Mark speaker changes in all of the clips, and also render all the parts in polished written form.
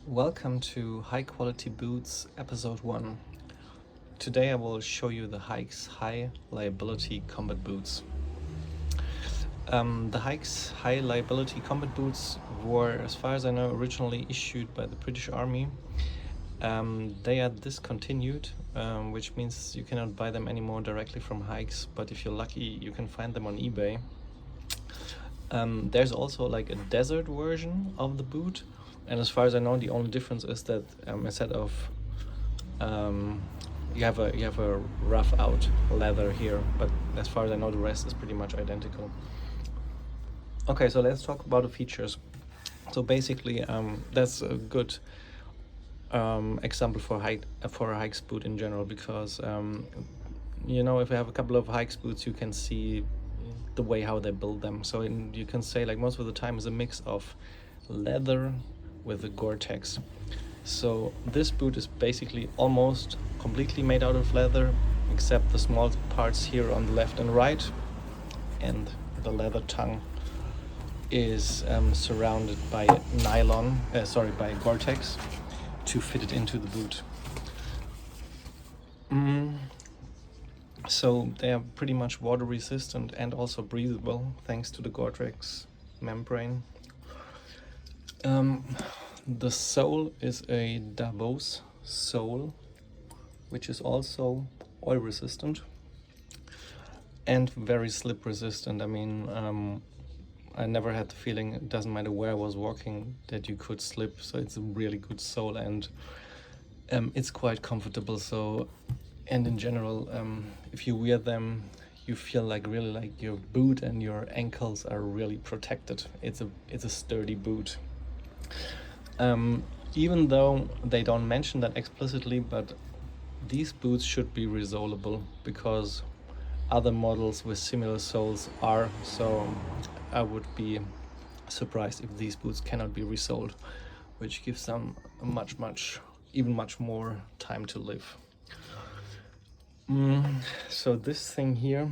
Speaker 1: Welcome to High Quality Boots episode 1. Today I will show you the Haix High Liability Combat Boots. The Haix High Liability Combat Boots were, as far as I know, originally issued by the British Army. They are discontinued, which means you cannot buy them anymore directly from Haix, but if you're lucky you can find them on eBay. There's also like a desert version of the boot, and as far as I know, the only difference is that instead of you have a rough out leather here, but as far as I know, the rest is pretty much identical. Okay, so let's talk about the features. So basically, that's a good example for a Haix boot in general, because you know, if you have a couple of Haix boots, you can see the way how they build them. So you can say like most of the time is a mix of leather with the Gore-Tex. So this boot is basically almost completely made out of leather, except the small parts here on the left and right, and the leather tongue is surrounded by by Gore-Tex to fit it into the boot. So they are pretty much water resistant and also breathable thanks to the Gore-Tex membrane. The sole is a Davos Sole, which is also oil resistant and very slip resistant. I mean, I never had the feeling, it doesn't matter where I was walking, that you could slip. So it's a really good sole, and it's quite comfortable. So, and in general, if you wear them, you feel like really like your boot and your ankles are really protected. It's a sturdy boot. Even though they don't mention that explicitly, but these boots should be resolable because other models with similar soles are. So I would be surprised if these boots cannot be resoled, which gives them a much more time to live. So this thing here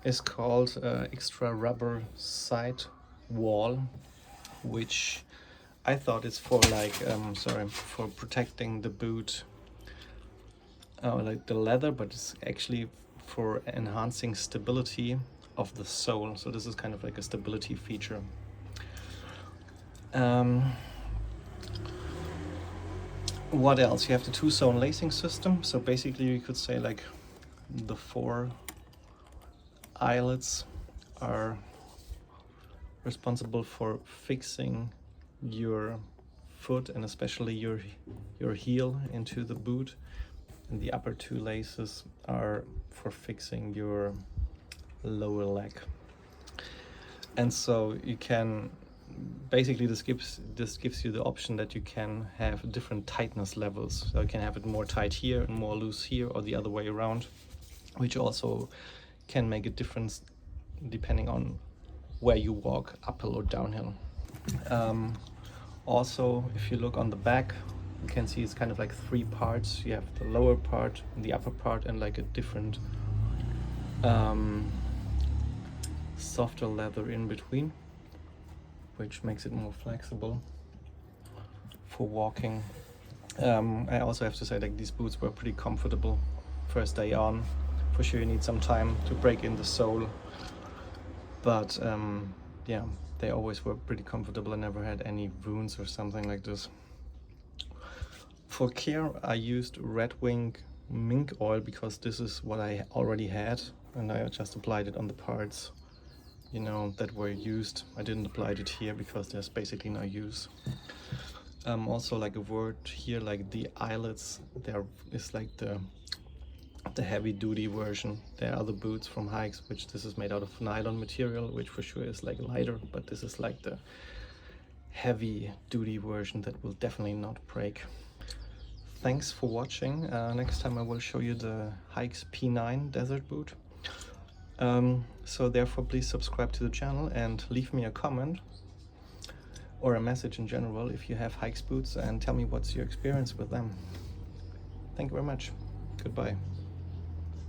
Speaker 1: is called extra rubber side wall, which I thought it's for like for protecting the boot, like the leather, but it's actually for enhancing stability of the sole. So this is kind of like a stability feature. What else? You have the two-zone lacing system. So basically you could say like the 4 eyelets are responsible for fixing your foot and especially your heel into the boot, and the upper 2 laces are for fixing your lower leg. And so you can basically this gives you the option that you can have different tightness levels. So you can have it more tight here and more loose here, or the other way around, which also can make a difference depending on where you walk, uphill or downhill. Also, if you look on the back, you can see it's kind of like 3 parts. You have the lower part, the upper part, and like a different softer leather in between, which makes it more flexible for walking. I also have to say that these boots were pretty comfortable first day on. For sure you need some time to break in the sole, but yeah, they always were pretty comfortable. I never had any wounds or something like this. For care, I used Red Wing Mink Oil because this is what I already had, and I just applied it on the parts, you know, that were used. I didn't apply it here because there's basically no use. Also, like a word here, like the eyelets, there is like the heavy duty version. There are other boots from Haix, which this is made out of nylon material, which for sure is like lighter, but this is like the heavy duty version that will definitely not break. Thanks for watching. Next time I will show you the Haix P9 desert boot. So therefore please subscribe to the channel and leave me a comment or a message in general if you have Haix boots, and tell me what's your experience with them. Thank you very much. Goodbye.